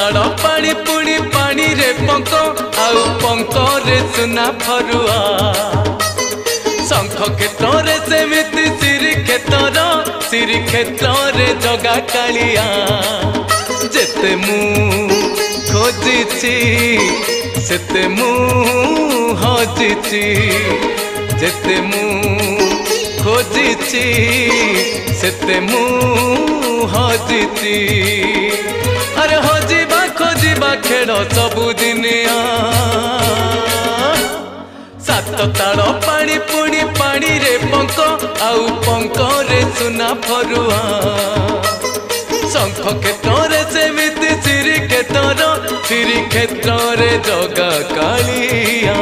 ताड़ पानी पुणी पानी रे पंक आउ पंक रे सुना फरुआ शंख क्षेत्र रे सेमिति श्री क्षेत्र रे जगा कालिया जेते मु खोजिछि सेते मु हजिछि जेते मु खोजिछि सेते मु हजिछि अरे हजिबा खोजिबा खेल सबुदिनिया सात ताड़ पानी पुणी पानी रे पंक आउ पंक रे सुना फरुआ शंख क्षेत्र रे सेमिति श्री क्षेत्र रे जगा कालिया।